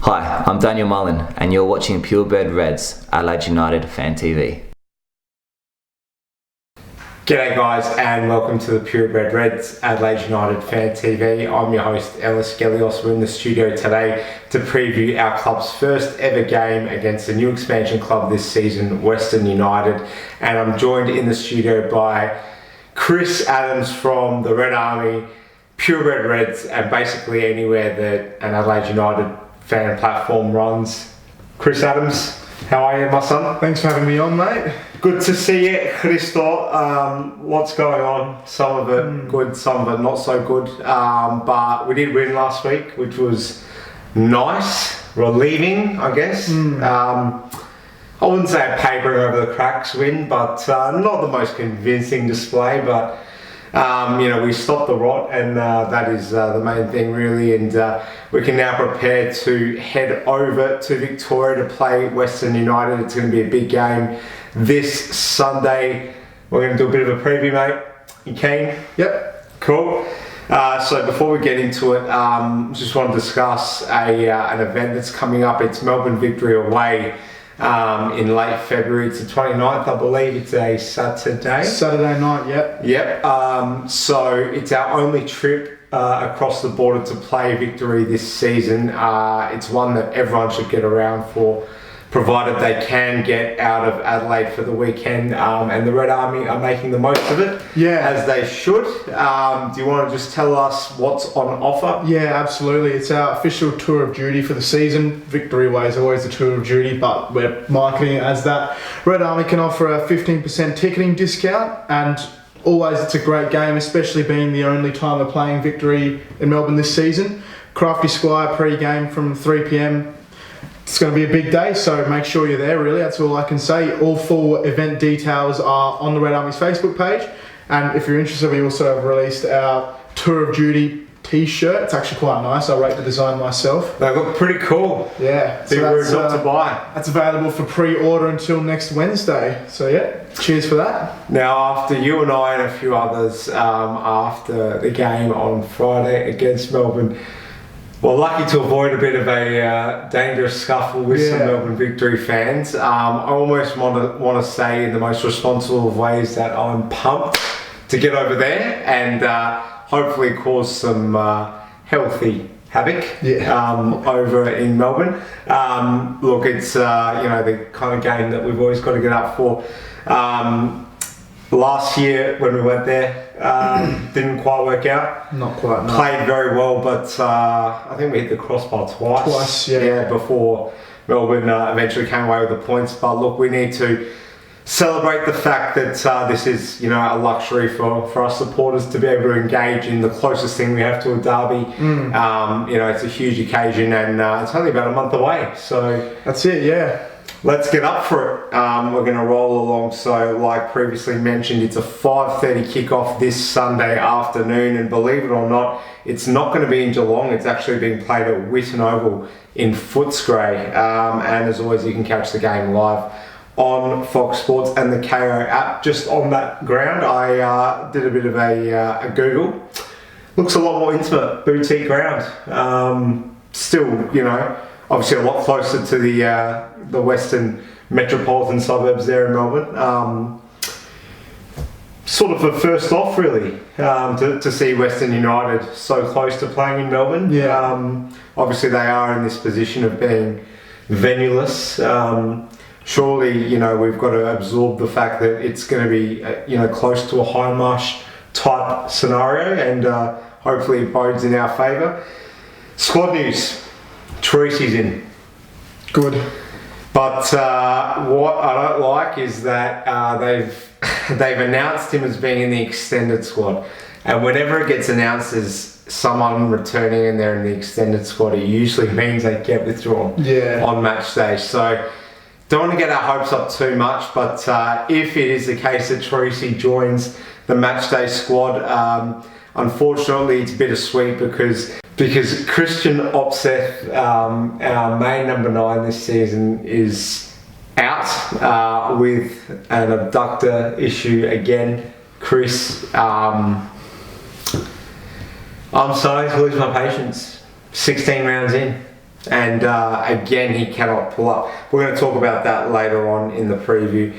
Hi, I'm Daniel Mullen and you're watching Purebred Reds, Adelaide United Fan TV. G'day guys and welcome to the Purebred Reds, Adelaide United Fan TV. I'm your host Ellis Gelios. We're in the studio today to preview our club's first ever game against the new expansion club this season, Western United. And I'm joined in the studio by Chris Adams from the Red Army, Purebred Reds, and basically anywhere that an Adelaide United fan platform runs. Chris Adams, how are you, my son? Thanks for having me on, mate. Good to see you, Kristo. What's going on? Some of it good, some of it not so good. But we did win last week, which was nice, relieving, I guess. I wouldn't say a papering over the cracks win, but not the most convincing display. But we stopped the rot, and that is the main thing, really. And we can now prepare to head over to Victoria to play Western United. It's going to be a big game this Sunday. We're going to do a bit of a preview, mate. You keen? Yep. Cool. So before we get into it, just want to discuss an event that's coming up. It's Melbourne Victory away in late February. It's the 29th, I believe. It's a Saturday. Saturday night, yep. Yep. So it's our only trip across the border to play Victory this season. It's one that everyone should get around for, provided they can get out of Adelaide for the weekend, and the Red Army are making the most of it, as they should. Do you want to just tell us what's on offer? Yeah, absolutely. It's our official tour of duty for the season. Victory Way is always the tour of duty, but we're marketing it as that. Red Army can offer a 15% ticketing discount, and always it's a great game, especially being the only time we're playing Victory in Melbourne this season. Crafty Squire pre-game from 3 p.m. It's going to be a big day, so make sure you're there, really. That's all I can say. All full event details are on the Red Army's Facebook page. And if you're interested, we also have released our Tour of Duty t-shirt. It's actually quite nice. I rate the design myself. They look pretty cool. Yeah. Big rude not to buy. That's available for pre-order until next Wednesday. So yeah, cheers for that. Now, after you and I and a few others, after the game on Friday against Melbourne, well, lucky to avoid a bit of a dangerous scuffle with some Melbourne Victory fans. I almost want to say in the most responsible of ways that I'm pumped to get over there and hopefully cause some healthy havoc over in Melbourne. Look, it's the kind of game that we've always got to get up for. Last year when we went there, didn't quite work out. Not quite, no. Played very well, but I think we hit the crossbar twice. Before Melbourne eventually came away with the points. But look, we need to celebrate the fact that this is, a luxury for us supporters to be able to engage in the closest thing we have to a derby. It's a huge occasion, and it's only about a month away. So that's it, yeah. Let's get up for it. We're going to roll along. So, like previously mentioned, it's a 5:30 kickoff this Sunday afternoon, and believe it or not, it's not going to be in Geelong. It's actually being played at Whitten Oval in Footscray. And as always, you can catch the game live on Fox Sports and the KO app. Just on that ground, I did a bit of a Google. Looks a lot more intimate, boutique ground. Still, obviously a lot closer to the western metropolitan suburbs there in Melbourne. Sort of a first off, really, to see Western United so close to playing in Melbourne. Obviously they are in this position of being venueless. Surely, we've got to absorb the fact that it's going to be, close to a high marsh type scenario, and hopefully it bodes in our favour. Squad news. Troisi's in. Good. But what I don't like is that they've announced him as being in the extended squad, and whenever it gets announced as someone returning and they're in the extended squad, it usually means they get withdrawn on match day. So don't want to get our hopes up too much, but if it is the case that Troisi joins the match day squad, unfortunately it's bittersweet because Kristian Opseth, our main number 9 this season, is out with an abductor issue again. Chris, I'm starting to lose my patience. 16 rounds in. And again, he cannot pull up. We're going to talk about that later on in the preview.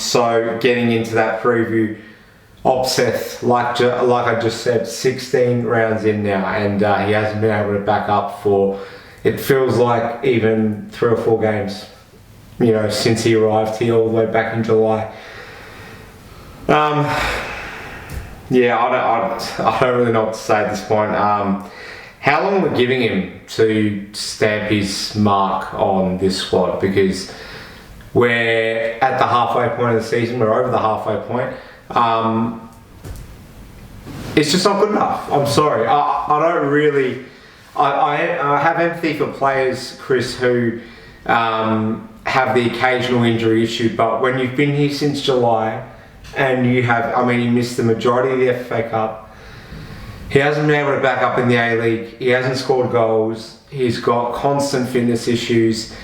So getting into that preview, Opseth, like I just said, 16 rounds in now, and he hasn't been able to back up for, it feels like, even 3 or 4 games, since he arrived here all the way back in July. Yeah, I don't really know what to say at this point. How long are we giving him to stamp his mark on this squad? Because we're at the halfway point of the season, we're over the halfway point. It's just not good enough. I'm sorry. I don't really. I have empathy for players, Chris, who have the occasional injury issue, but when you've been here since July and you have, he missed the majority of the FA Cup. He hasn't been able to back up in the A-League. He hasn't scored goals. He's got constant fitness issues.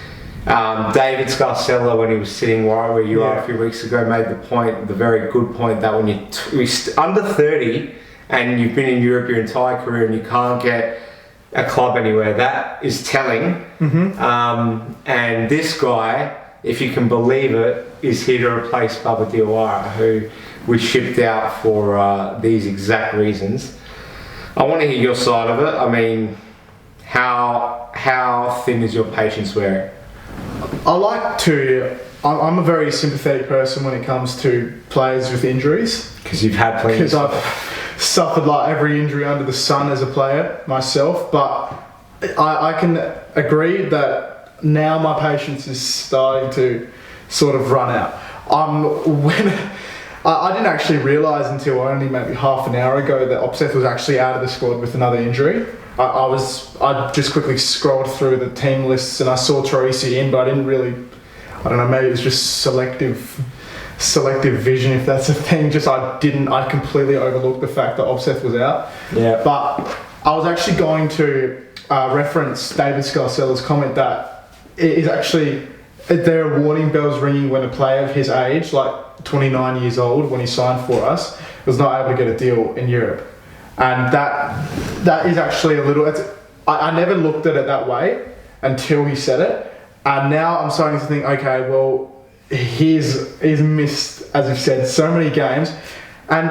David Scarcella, when he was sitting right where you are a few weeks ago, made the very good point that when you're under 30 and you've been in Europe your entire career and you can't get a club anywhere, that is telling. And this guy, if you can believe it, is here to replace Baba Diawara, who we shipped out for these exact reasons. I want to hear your side of it. How thin is your patience wearing? I'm a very sympathetic person when it comes to players with injuries. Because you've had plenty. Because I've suffered like every injury under the sun as a player myself. But I can agree that now my patience is starting to sort of run out. I didn't actually realise until only maybe half an hour ago that Opseth was actually out of the squad with another injury. I just quickly scrolled through the team lists and I saw Troisi in, but I didn't really, maybe it was just selective vision, if that's a thing. I completely overlooked the fact that Opseth was out. Yeah. But I was actually going to reference David Scarcella's comment that it is actually, there are warning bells ringing when a player of his age, like 29 years old when he signed for us, was not able to get a deal in Europe. And that is actually a little, I never looked at it that way until he said it. And now I'm starting to think, okay, well, he's missed, as you've said, so many games. And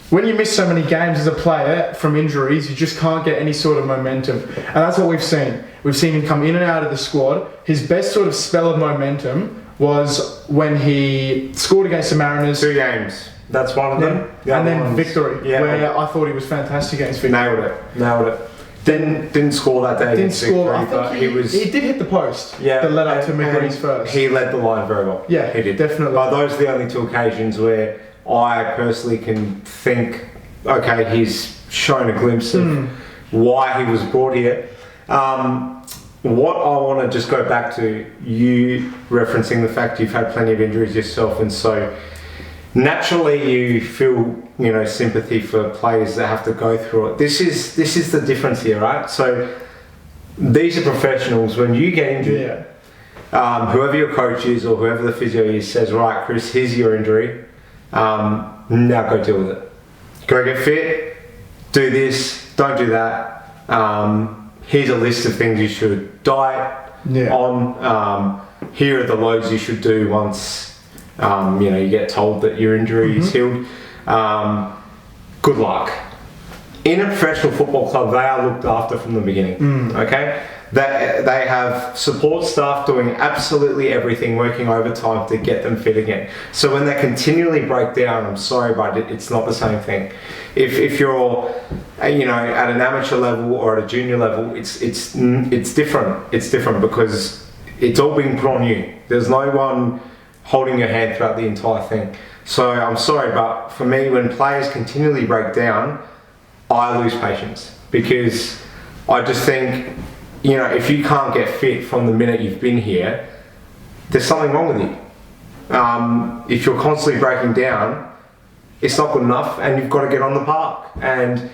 when you miss so many games as a player from injuries, you just can't get any sort of momentum. And that's what we've seen. We've seen him come in and out of the squad. His best sort of spell of momentum was when he scored against the Mariners. 2 games. That's one of them. And then victory, where I thought he was fantastic against victory. Nailed it. Didn't score that day against victory, but he did hit the post that led up to McGree's first. He led the line very well. Yeah, he did. Definitely. But those are the only 2 occasions where I personally can think, okay, he's shown a glimpse of why he was brought here. What I want to just go back to, you referencing the fact you've had plenty of injuries yourself, and so naturally you feel sympathy for players that have to go through it. This is the difference here, right? So these are professionals. When you get injured, whoever your coach is or whoever the physio is says, right, Chris, here's your injury, now go deal with it. Go get fit, do this, don't do that. Here's a list of things you should diet on. Here are the loads you should do once you get told that your injury is healed. Good luck. In a professional football club, they are looked after from the beginning. Okay, they have support staff doing absolutely everything, working overtime to get them fit again. So when they continually break down, I'm sorry, but it's not the same thing. If you're at an amateur level or at a junior level, it's different. It's different because it's all being put on you. There's no one holding your hand throughout the entire thing. So I'm sorry, but for me, when players continually break down, I lose patience, because I just think, if you can't get fit from the minute you've been here, there's something wrong with you. If you're constantly breaking down, it's not good enough, and you've got to get on the park. And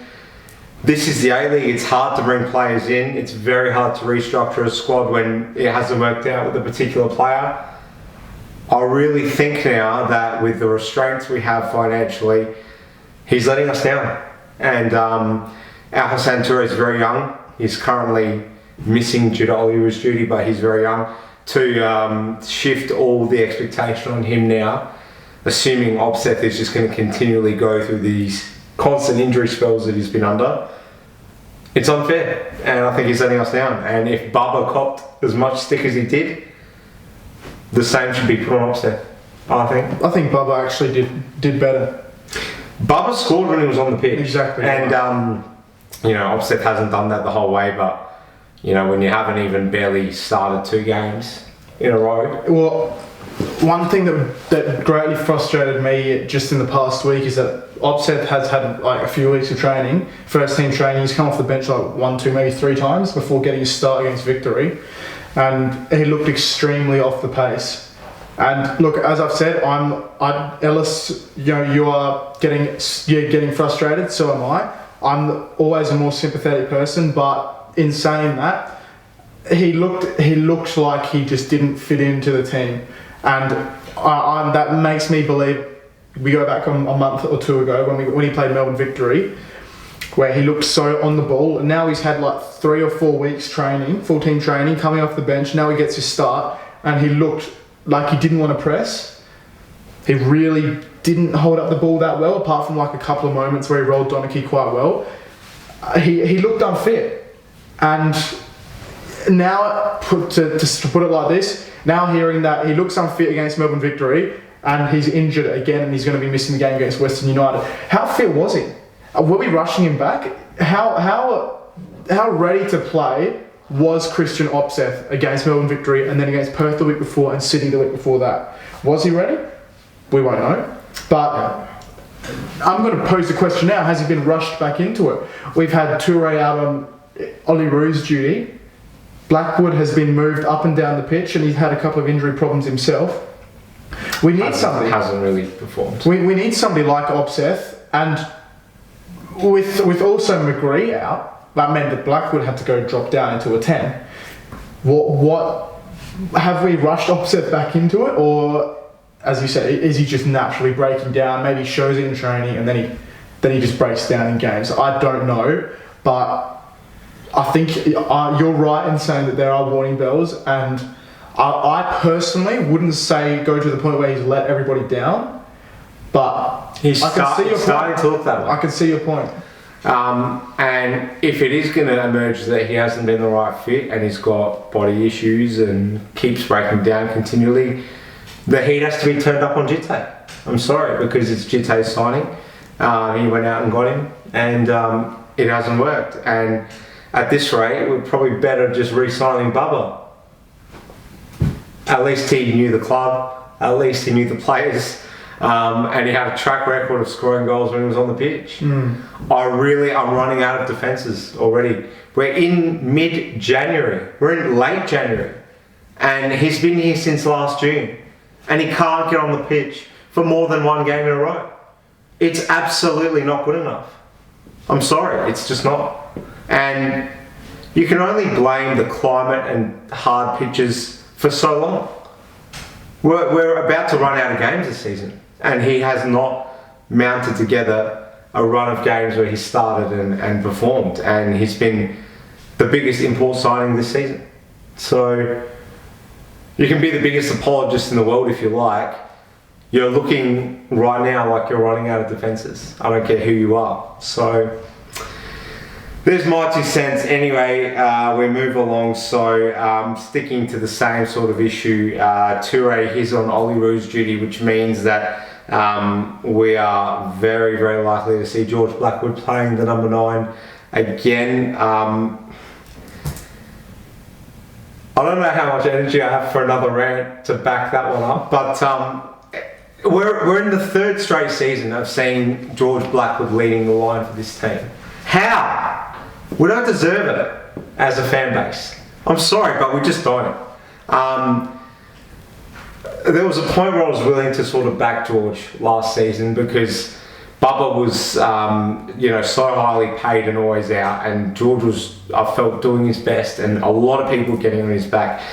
this is the A-League. It's hard to bring players in. It's very hard to restructure a squad when it hasn't worked out with a particular player. I really think now that with the restraints we have financially, he's letting us down. And Al Hassan Toure is very young. He's currently missing due to Oliver's duty, but he's very young, to shift all the expectation on him now, assuming Opseth is just going to continually go through these constant injury spells that he's been under. It's unfair, and I think he's letting us down. And if Bubba copped as much stick as he did, the same should be put on Opseth, I think. I think Bubba actually did better. Bubba scored when he was on the pitch. Exactly. And, Opseth hasn't done that the whole way, but, when you haven't even barely started 2 games in a row. Well, one thing that greatly frustrated me just in the past week is that Opseth has had like a few weeks of training, first team training. He's come off the bench like 1, 2, maybe 3 times before getting his start against Victory, and he looked extremely off the pace. And look, as I've said, Ellis. You are getting frustrated. So am I. I'm always a more sympathetic person, but in saying that, he looked like he just didn't fit into the team, and that makes me believe. We go back a month or 2 ago when he played Melbourne Victory, where he looked so on the ball, and now he's had like 3 or 4 weeks training, full team training, coming off the bench. Now he gets his start, and he looked like he didn't want to press. He really didn't hold up the ball that well, apart from like a couple of moments where he rolled Donachie quite well. He looked unfit, and now to put it like this, now hearing that he looks unfit against Melbourne Victory, and he's injured again, and he's going to be missing the game against Western United. How fit was he? Were we rushing him back? How ready to play was Kristian Opseth against Melbourne Victory, and then against Perth the week before, and Sydney the week before that? Was he ready? We won't know. But I'm going to pose the question now: has he been rushed back into it? We've had Toure out on Ollie Roo's duty. Blackwood has been moved up and down the pitch, and he's had a couple of injury problems himself. We need somebody. Hasn't really performed. We need somebody like Opseth, and with also McGree out, that meant that Blackwood had to go drop down into a 10. What have we rushed Opseth back into it, or as you said, is he just naturally breaking down? Maybe he shows it in training, and then he just breaks down in games. I don't know, but I think you're right in saying that there are warning bells, and I personally wouldn't say go to the point where he's let everybody down, but He's I can see your starting point. to look that way. I can see your point. And if it is going to emerge that he hasn't been the right fit and he's got body issues and keeps breaking down continually, the heat has to be turned up on Djite. I'm sorry, because it's Djite's signing. He went out and got him, and it hasn't worked. And at this rate, we're probably better just re-signing Bubba. At least he knew the club, at least he knew the players, and he had a track record of scoring goals when he was on the pitch. I'm running out of defences already. We're in mid-January, we're in late January, and he's been here since last June, and he can't get on the pitch for more than 1 game in a row. It's absolutely not good enough. I'm sorry, it's just not. And you can only blame the climate and hard pitches for so long. We're about to run out of games this season, and he has not mounted together a run of games where he started and performed, and he's been the biggest import signing this season. So you can be the biggest apologist in the world if you like. You're looking right now like you're running out of defences. I don't care who you are. So there's my 2 cents. Anyway, we move along. So sticking to the same sort of issue, Toure is on Ollie Roo's duty, which means that we are very, very likely to see George Blackwood playing the number 9 again. I don't know how much energy I have for another rant to back that one up, but we're in the 3rd straight season of seeing George Blackwood leading the line for this team. How? We don't deserve it as a fan base. I'm sorry, but we just don't. There was a point where I was willing to sort of back George last season because Bubba was, so highly paid and always out, and George was, I felt, doing his best, and a lot of people getting on his back.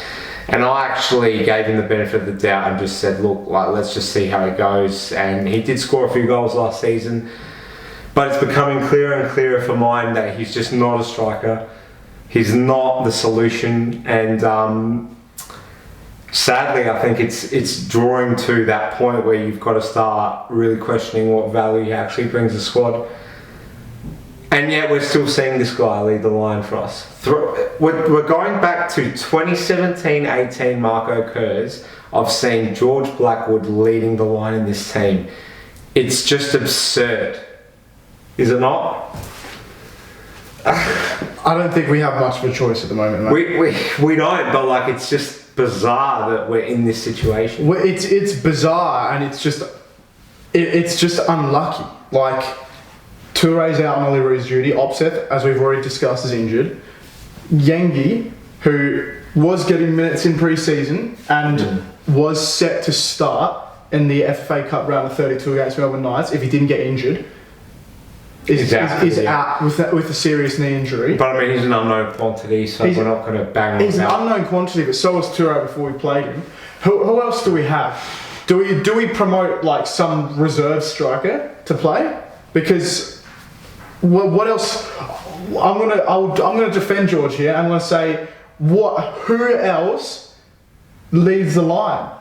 And I actually gave him the benefit of the doubt and just said, look, let's just see how it goes. And he did score a few goals last season. But it's becoming clearer and clearer for mine that he's just not a striker. He's not the solution, and sadly, I think it's drawing to that point where you've got to start really questioning what value he actually brings to the squad. And yet we're still seeing this guy lead the line for us. We're going back to 2017-18 Marco Kurz. I've seen George Blackwood leading the line in this team. It's just absurd. Is it not? I don't think we have much of a choice at the moment, mate. We don't, but like it's just bizarre that we're in this situation. Well, it's bizarre, and it's just unlucky. Like, Touré's out on Oliver's duty. Opseth, as we've already discussed, is injured. Yengi, who was getting minutes in pre-season and was set to start in the FFA Cup round of 32 against Melbourne Knights if he didn't get injured, is out with a serious knee injury. But I mean, he's an unknown quantity, so we're not going to bang on. He's an unknown quantity, but so was Touré before we played him. Who else do we have? Do we promote like some reserve striker to play? Because what else? I'm gonna defend George here. I'm gonna say who else leads the line?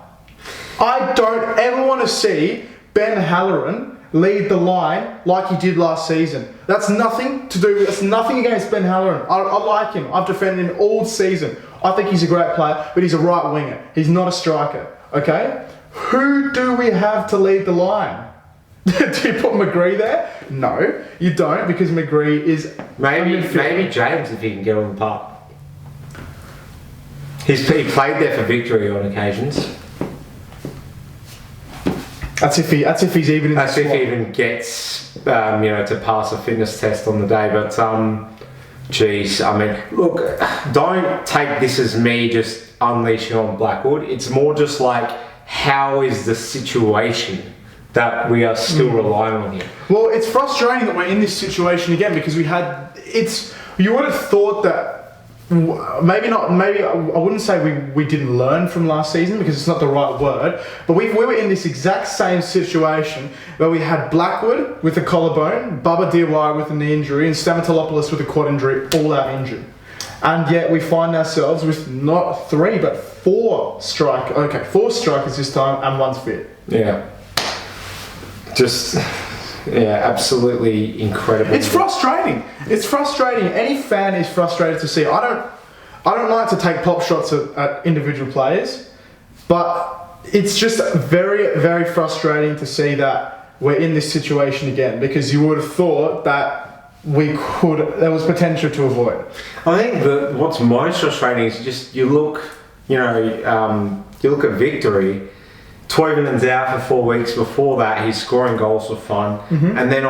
I don't ever want to see Ben Halloran lead the line like he did last season. That's nothing against Ben Halloran. I like him. I've defended him all season. I think he's a great player, but he's a right winger. He's not a striker. Okay? Who do we have to lead the line? Do you put McGree there? No, you don't, because McGree is maybe James, if he can get on the park. He played there for victory on occasions. That's if he's even in the squad. If he even gets to pass a fitness test on the day. But geez, I mean, look, don't take this as me just unleashing on Blackwood. It's more just like, how is the situation that we are still relying on him? Well, it's frustrating that we're in this situation again, because you would have thought that maybe I wouldn't say we didn't learn from last season, because it's not the right word, but we were in this exact same situation where we had Blackwood with a collarbone, Baba Diawara with a knee injury, and Stamatolopoulos with a quad injury, all out injured. And yet we find ourselves with not 3 but 4 strikers this time, and one's fit. Yeah. Absolutely incredible. It's frustrating. Any fan is frustrated to see. I don't like to take pop shots at individual players, but it's just very, very frustrating to see that we're in this situation again, because you would have thought that there was potential to avoid. I think what's most frustrating is just you look at Victory. Toivonen's out for 4 weeks. Before that, he's scoring goals for fun, and then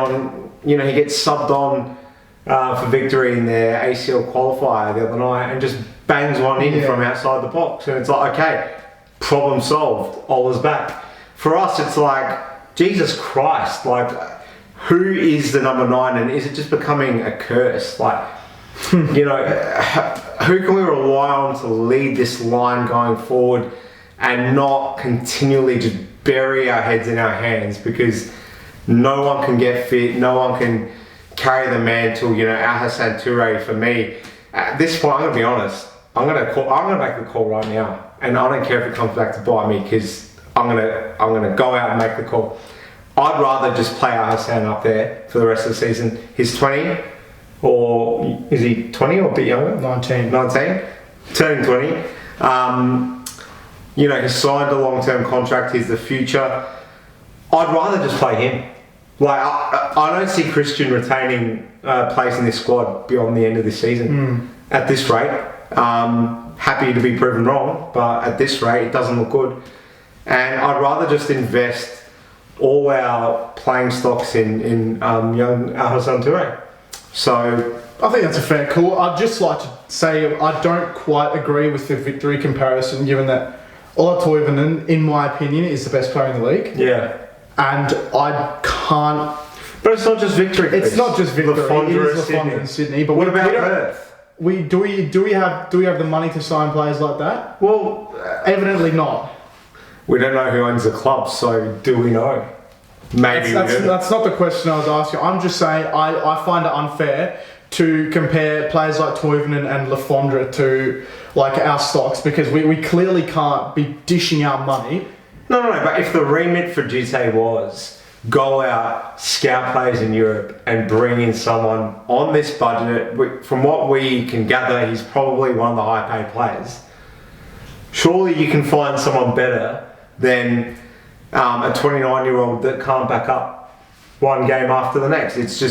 he gets subbed on for Victory in their ACL qualifier the other night, and just bangs one in from outside the box, and it's like, okay, problem solved. Ola's back. For us, it's like, Jesus Christ, like, who is the number 9, and is it just becoming a curse? Like, who can we rely on to lead this line going forward? And not continually just bury our heads in our hands, because no one can get fit, no one can carry the mantle. Al-Hassan Touré, for me, at this point, I'm going to be honest, I'm going to make the call right now, and I don't care if it comes back to bite me, because I'm going to go out and make the call. I'd rather just play Al-Hassan up there for the rest of the season. He's 20, or is he 20 or a bit younger? 19. Turning 20. He's signed a long-term contract. He's the future. I'd rather just play him. Like, I don't see Kristian retaining place in this squad beyond the end of this season. At this rate, happy to be proven wrong, but at this rate, it doesn't look good. And I'd rather just invest all our playing stocks in young Al-Hassan Touré. So I think that's a fair call. I'd just like to say I don't quite agree with the Victory comparison, given that Ola Toivonen, in my opinion, is the best player in the league. Yeah. And I can't... But it's not just Victory. It's not just Victory. It is Lafonda and Sydney. But what about Perth? Do we have the money to sign players like that? Well, evidently not. We don't know who owns the club, so do we know? Maybe that's not the question I was asking. I'm just saying I find it unfair to compare players like Toivonen and Lafondra to like our stocks, because we clearly can't be dishing our money. No, but if the remit for Djite was go out, scout players in Europe and bring in someone on this budget, from what we can gather, he's probably one of the high paid players. Surely you can find someone better than a 29-year-old that can't back up one game after the next. It's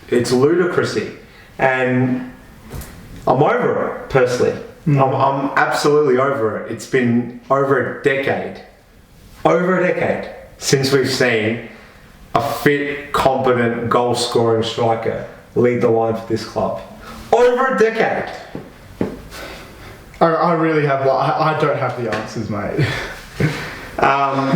ludicrousy. And I'm over it, personally. I'm absolutely over it. It's been over a decade since we've seen a fit, competent, goal-scoring striker lead the line for this club. Over a decade. I really have. I don't have the answers, mate.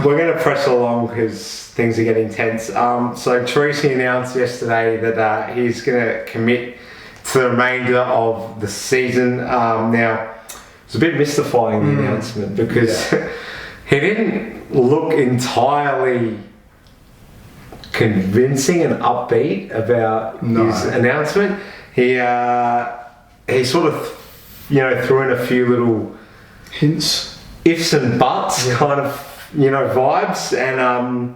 We're going to press along because things are getting tense. So Troisi announced yesterday that he's going to commit to the remainder of the season. Now, it's a bit mystifying, the announcement, because he didn't look entirely convincing and upbeat about his announcement. He sort of, threw in a few little Hints, ifs and buts, kind of, vibes, and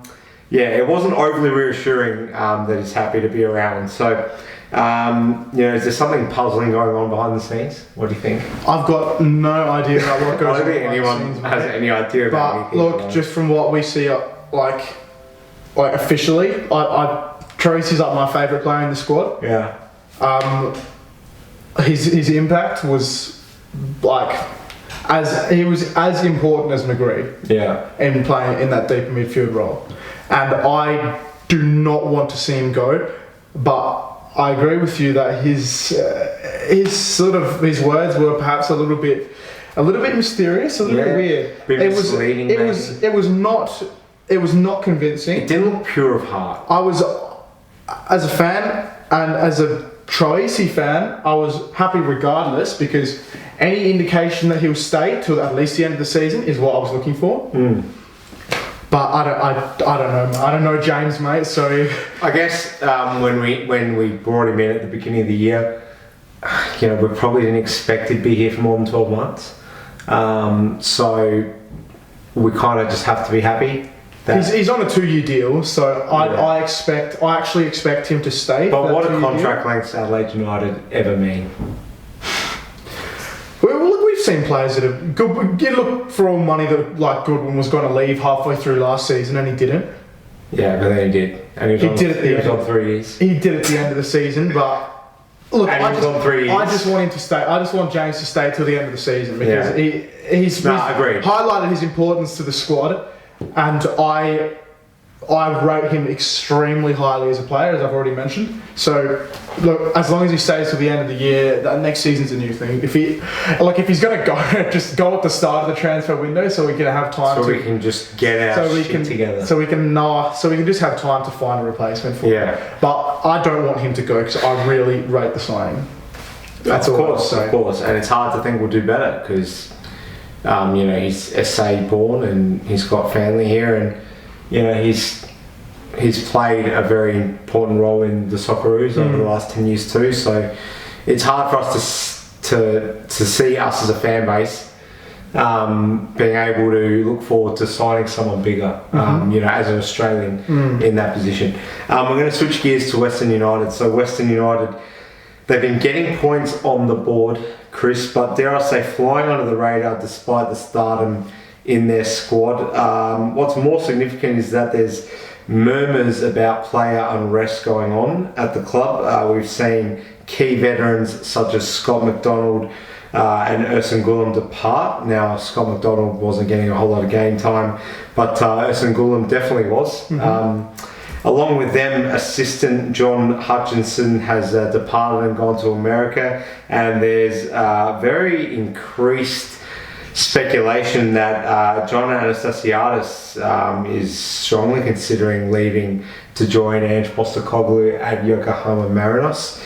it wasn't overly reassuring that he's happy to be around. So, is there something puzzling going on behind the scenes? What do you think? I've got no idea about what goes on. I don't think behind anyone the scenes, has mate. any idea about But anything. look, just from what we see, like officially, Troisi's like my favourite player in the squad. Yeah. His impact was as important as McGree. Yeah. In playing in that deep midfield role, and I do not want to see him go, but I agree with you that his words were perhaps a little bit mysterious, a little bit weird. Bit misleading, It was not convincing. It didn't look pure of heart. I was, as a fan and as a Troisi fan, I was happy regardless, because any indication that he'll stay till at least the end of the season is what I was looking for. But I don't know. I don't know James, mate. So I guess when we brought him in at the beginning of the year, we probably didn't expect he'd be here for more than 12 months. So we kind of just have to be happy. He's on a 2-year deal, so I actually expect him to stay. But what do contract lengths Adelaide United ever mean? Well, look, we've seen players that have good. You look for all money that Goodwin was going to leave halfway through last season, and he didn't. Yeah, but then he did, and he was on 3 years. He did at the end of the season, but look, and he was on 3 years. I just want him to stay. I just want James to stay till the end of the season, because he's highlighted his importance to the squad. And I rate him extremely highly as a player, as I've already mentioned. So, look, as long as he stays till the end of the year, that next season's a new thing. If he's going to go, just go at the start of the transfer window, so we can have time. So we can just get our shit together. So we can just have time to find a replacement for him. But I don't want him to go, because I really rate the signing. That's all. Of course, and it's hard to think we'll do better, because. He's SA born and he's got family here, and he's played a very important role in the Socceroos over the last 10 years too. So it's hard for us to see us as a fan base being able to look forward to signing someone bigger. As an Australian in that position. We're going to switch gears to Western United. So Western United, they've been getting points on the board, Chris, but dare I say flying under the radar despite the stardom in their squad. What's more significant is that there's murmurs about player unrest going on at the club. We've seen key veterans such as Scott McDonald and Ersan Gulam depart. Now, Scott McDonald wasn't getting a whole lot of game time, but Ersan Gulam definitely was. Along with them, assistant John Hutchinson has departed and gone to America, and there's very increased speculation that John Anastasiadis is strongly considering leaving to join Ange Postecoglou at Yokohama Marinos.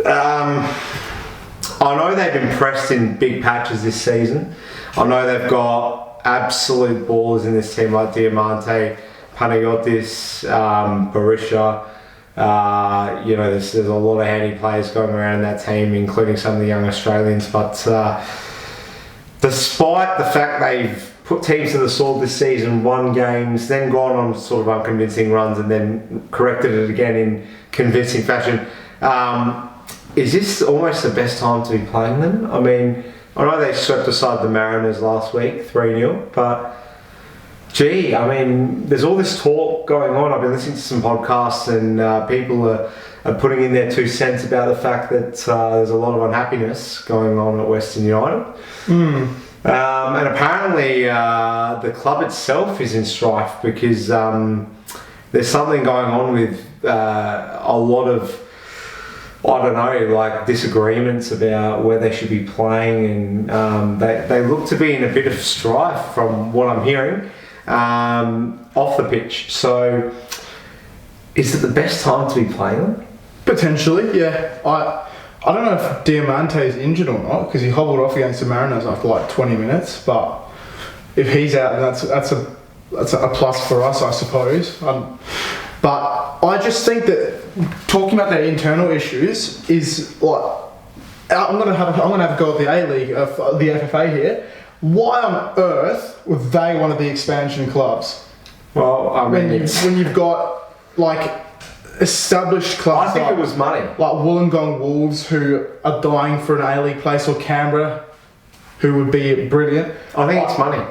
I know they've impressed in big patches this season. I know they've got absolute ballers in this team like Diamante, Panayotis, Berisha, There's a lot of handy players going around in that team, including some of the young Australians. But despite the fact they've put teams to the sword this season, won games, then gone on sort of unconvincing runs, and then corrected it again in convincing fashion, is this almost the best time to be playing them? I mean, I know they swept aside the Mariners last week, 3-0, but gee, I mean, there's all this talk going on. I've been listening to some podcasts, and people are putting in their 2 cents about the fact that there's a lot of unhappiness going on at Western United. And apparently the club itself is in strife because there's something going on with a lot of, I don't know, like disagreements about where they should be playing, and they look to be in a bit of strife from what I'm hearing off the pitch. So is it the best time to be playing them? Potentially, yeah. I don't know if Diamante is injured or not, because he hobbled off against the Mariners after like 20 minutes. But if he's out, then that's a plus for us, I suppose. But I just think that talking about their internal issues is like, I'm gonna have a go at the A-League, the FFA here. Why on earth were they one of the expansion clubs? Well, I mean, when you've got like established clubs, I think it was money. Like Wollongong Wolves, who are dying for an A-League place, or Canberra, who would be brilliant. I think it's money.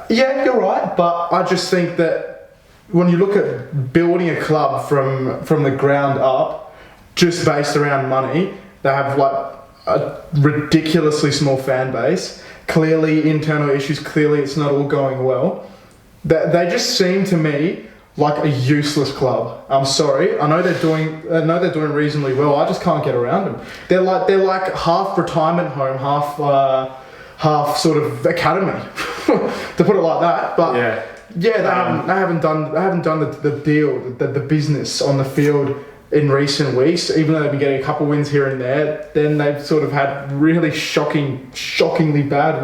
Yeah, you're right, but I just think that when you look at building a club from the ground up, just based around money, they have like a ridiculously small fan base. Clearly internal issues. Clearly it's not all going well. They just seem to me like a useless club. I'm sorry. I know they're doing reasonably well. I just can't get around them. They're like half retirement home, half sort of academy, to put it like that. But they haven't done the deal, the business on the field in recent weeks. Even though they've been getting a couple wins here and there, then they've sort of had really shockingly bad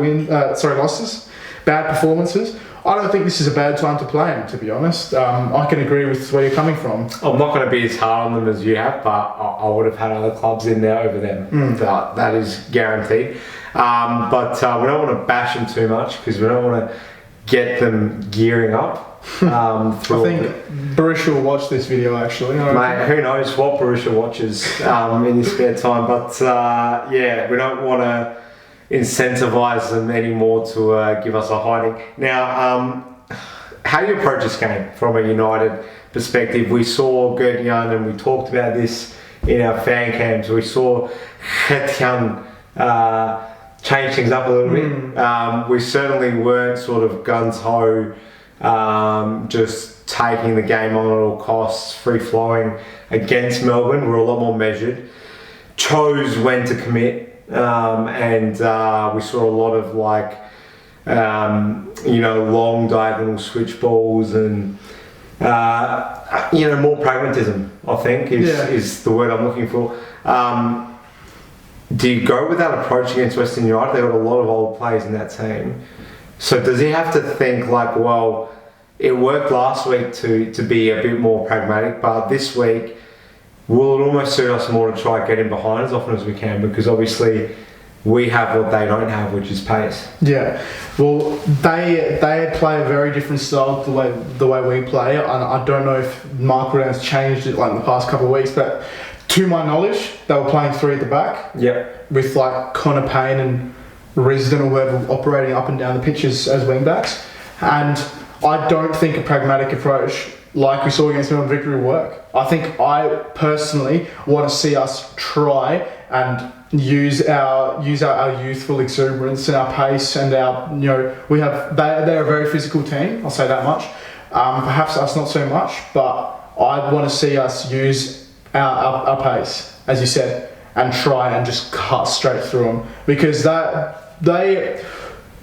losses, bad performances. I don't think this is a bad time to play him, to be honest. I can agree with where you're coming from. I'm not going to be as hard on them as you have, but I would have had other clubs in there over them. That is guaranteed. But we don't want to bash them too much because we don't want to get them gearing up. I think Barisha will watch this video actually. Mate, who knows what Barisha watches in his spare time. But we don't want to incentivize them anymore to give us a hiding. Now, how do you approach this game from a United perspective? We saw Gertjan, and we talked about this in our fan cams. We saw Gertjan change things up a little bit. We certainly weren't sort of guns-ho, just taking the game on at all costs, free-flowing against Melbourne. We're a lot more measured. Chose when to commit. And we saw a lot of long diagonal switch balls and more pragmatism, I think is the word I'm looking for. Do you go with that approach against Western United? They've got a lot of old players in that team. So does he have to think like, well, it worked last week to be a bit more pragmatic, but this week will it almost suit us more to try and get in behind as often as we can, because obviously we have what they don't have, which is pace. Yeah, well, they play a very different style to the way we play, and I don't know if Mark Brown's changed it like in the past couple of weeks, but to my knowledge, they were playing 3 at the back. Yep. With like Connor Payne and Risdon or whoever operating up and down the pitches as wing backs, and I don't think a pragmatic approach like we saw against Melbourne Victory work. I personally want to see us try and use our youthful exuberance and our pace and our, they're a very physical team, I'll say that much. Perhaps us not so much, but I want to see us use our pace, as you said, and try and just cut straight through them, because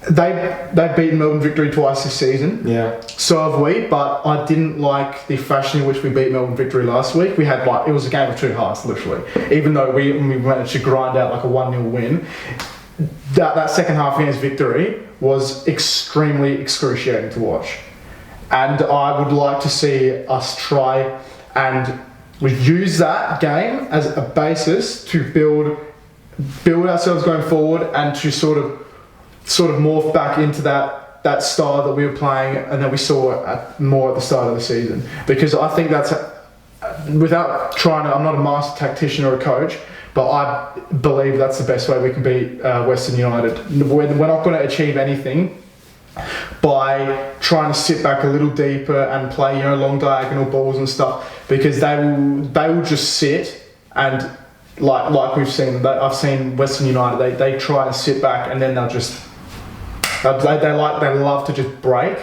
They've beaten Melbourne Victory twice this season. Yeah. So have we, but I didn't like the fashion in which we beat Melbourne Victory last week. We had it was a game of two halves, literally. Even though we managed to grind out like a 1-0 win, that second half against Victory was extremely excruciating to watch. And I would like to see us try and we use that game as a basis to build ourselves going forward and to sort of morph back into that style that we were playing and that we saw more at the start of the season. Because I think that's, without trying to, I'm not a master tactician or a coach, but I believe that's the best way we can beat Western United. We're not going to achieve anything by trying to sit back a little deeper and play, long diagonal balls and stuff, because they will just sit and like we've seen. I've seen Western United. They try and sit back and then they love to just break.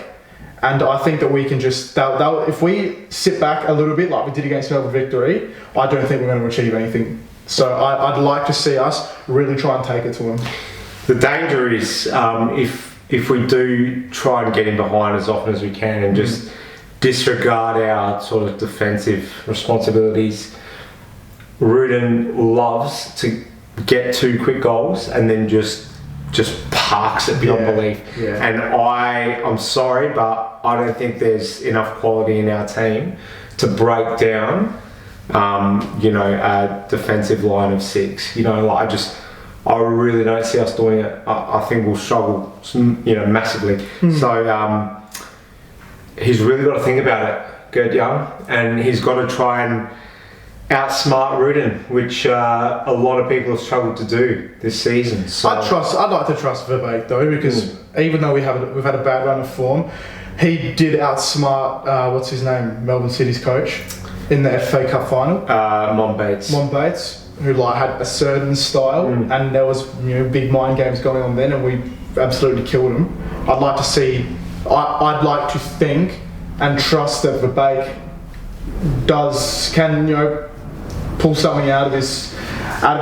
And I think that we can just if we sit back a little bit like we did against Melbourne Victory, I don't think we're going to achieve anything. So I'd like to see us really try and take it to them. The danger is if we do try and get in behind as often as we can and just disregard our sort of defensive responsibilities. Rudin loves to get 2 quick goals and then just parks it beyond belief. Yeah. And I'm sorry, but I don't think there's enough quality in our team to break down a defensive line of 6. I really don't see us doing it. I think we'll struggle, massively. So he's really got to think about it, Gertjan, and he's got to try and outsmart Rudin, which a lot of people have struggled to do this season. So I'd like to trust Verbeek though, because even though we've had a bad run of form, he did outsmart what's his name, Melbourne City's coach in the FA Cup final. Mon Bates, who had a certain style, and there was big mind games going on then, and we absolutely killed him. I'd like to think and trust that Verbeek can pull something out of his from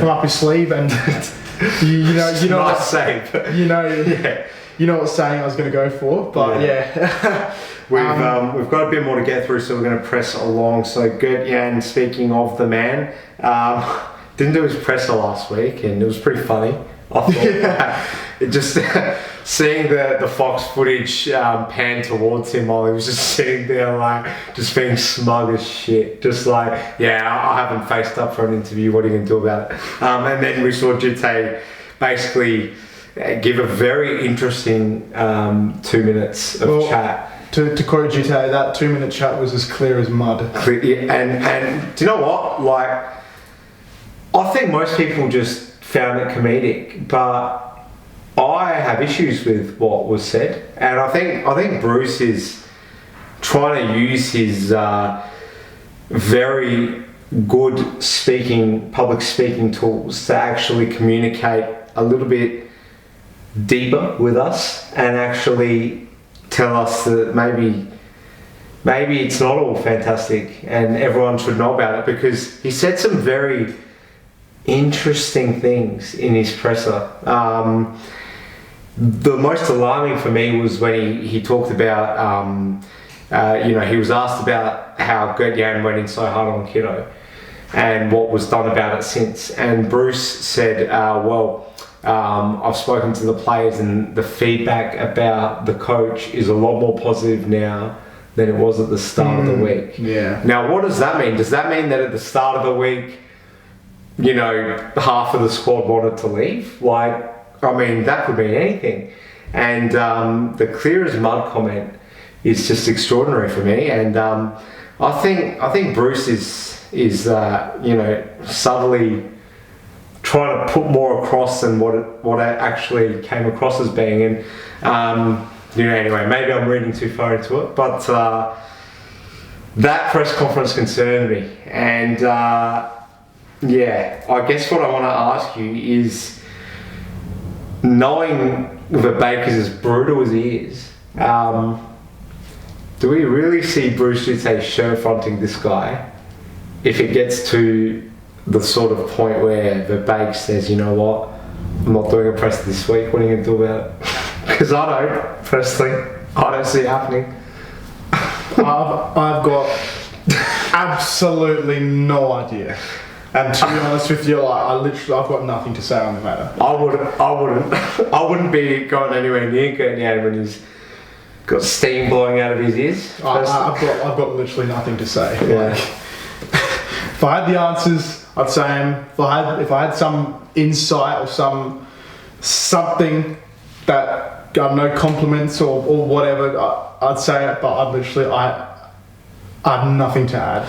up his sleeve, and you know nice save. You know what saying I was going to go for, but yeah. We've got a bit more to get through, so we're going to press along. So Gertjan, speaking of the man, didn't do his presser last week, and it was pretty funny. I thought it just seeing the Fox footage pan towards him while he was just sitting there just being smug as shit, just I haven't faced up for an interview, what are you going to do about it? And then we saw Djite basically give a very interesting 2 minutes of chat. To quote Djite, that 2-minute chat was as clear as mud. And do you know what? I think most people just found it comedic, but I have issues with what was said, and I think Bruce is trying to use his very good public speaking tools to actually communicate a little bit deeper with us and actually tell us that maybe it's not all fantastic and everyone should know about it, because he said some very interesting things in his presser. The most alarming for me was when he talked about, he was asked about how Gertjan went in so hard on Kiddo and what was done about it since. And Bruce said, I've spoken to the players and the feedback about the coach is a lot more positive now than it was at the start of the week. Yeah. Now, what does that mean? Does that mean that at the start of the week, half of the squad wanted to leave? That could mean anything. And the clear as mud comment is just extraordinary for me. And I think Bruce is subtly trying to put more across than what it actually came across as being. And anyway, maybe I'm reading too far into it, but that press conference concerned me. And I guess what I want to ask you is, knowing Verbeek is as brutal as he is, do we really see Bruce Djite show fronting this guy if it gets to the sort of point where Verbeek says, you know what, I'm not doing a press this week, what are you going to do about it? Because I don't, personally, I don't see it happening. I've got absolutely no idea. And to be honest with you, I've got nothing to say on the matter. I wouldn't be going anywhere near Gertjan when he's Got steam blowing out of his ears. I've got literally nothing to say. Yeah. Like, if I had the answers, I'd say him. If I had some insight or something that got no compliments or whatever, I'd say it. But I have nothing to add.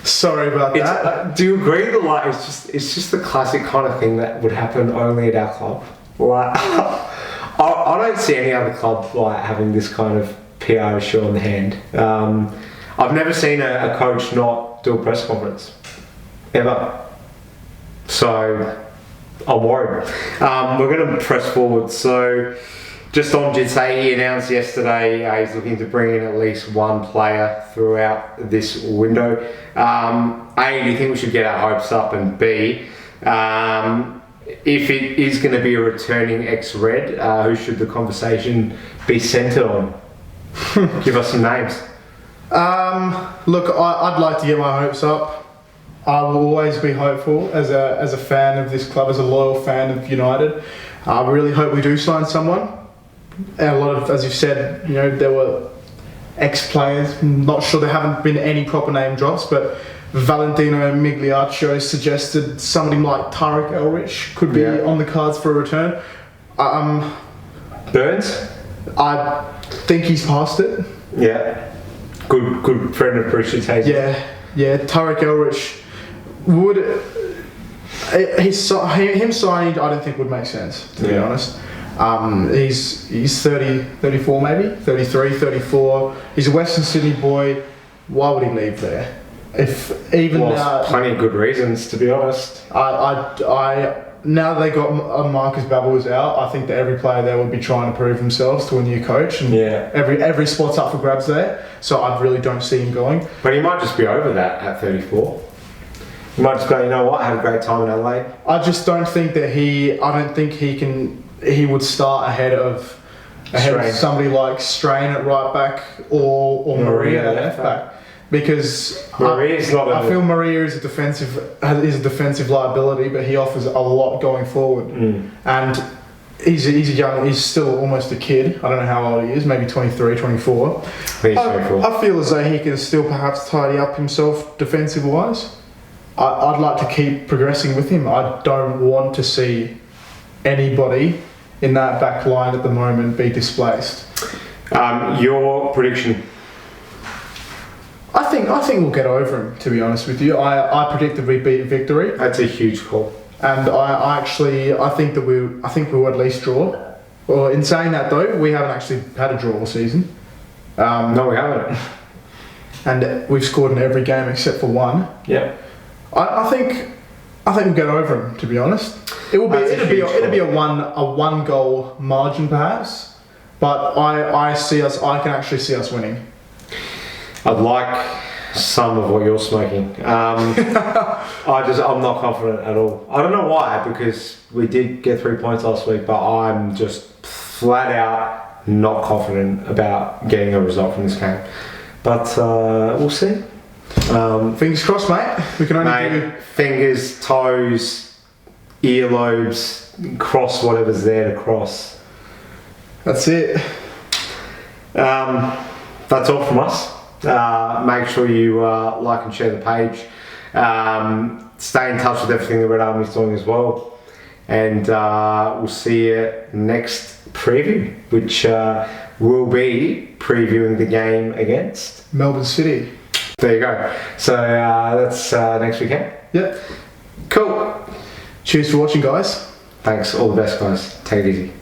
Sorry about that. Do you agree that like it's just the classic kind of thing that would happen only at our club? Like, I don't see any other club like having this kind of PR issue on the hand. I've never seen a coach not do a press conference ever. So I'm worried. We're going to press forward. So just on Djite, he announced yesterday he's looking to bring in at least one player throughout this window. A, do you think we should get our hopes up? And B, if it is going to be a returning ex-Red, who should the conversation be centred on? Give us some names. Look, I'd like to get my hopes up. I will always be hopeful as a fan of this club, as a loyal fan of United. I really hope we do sign someone. And a lot of, as you've said, you know, there were ex-players. I'm not sure there haven't been any proper name drops, but Valentino Migliaccio suggested somebody like Tarek Elrich could be on the cards for a return. Burns? I think he's past it. Yeah. Good friend of Bruce Djite. Yeah. Tarek Elrich would... him signing, I don't think would make sense, to be honest. He's 30, 34 maybe, 33, 34. He's a Western Sydney boy. Why would he leave there? Plenty of good reasons, to be honest. Now they got Marcus Babbels out, I think that every player there would be trying to prove themselves to a new coach, and every spot's up for grabs there. So I really don't see him going. But he might just be over that at 34. He might just go, you know what, I had a great time in Adelaide. I just don't think that he would start ahead of somebody like Strain at right back or Maria at left back. Because I feel Maria is a defensive liability, but he offers a lot going forward. And he's still almost a kid. I don't know how old he is, maybe 23, 24. I feel as though he can still perhaps tidy up himself defensive wise. I'd like to keep progressing with him. I don't want to see anybody in that back line at the moment be displaced. Your prediction? I think we'll get over him, to be honest with you. I predicted we'd beat Victory. That's a huge call. And I think we'll at least draw. Well, in saying that though, we haven't actually had a draw all season. No, we haven't. And we've scored in every game except for one. Yeah. I think we'll get over him, to be honest. It'll be a one goal margin perhaps, but I can actually see us winning. I'd like some of what you're smoking. I'm not confident at all. I don't know why, because we did get 3 points last week, but I'm just flat out not confident about getting a result from this game. But we'll see. Fingers crossed, mate. We can only do fingers, toes, earlobes, cross whatever's there to cross. That's it. That's all from us. Make sure you like and share the page. Stay in touch with everything the Red Army's doing as well. And we'll see you next preview, which will be previewing the game against Melbourne City. There you go. So that's next weekend. Yep. Cool. Cheers for watching, guys. Thanks. All the best, guys. Take it easy.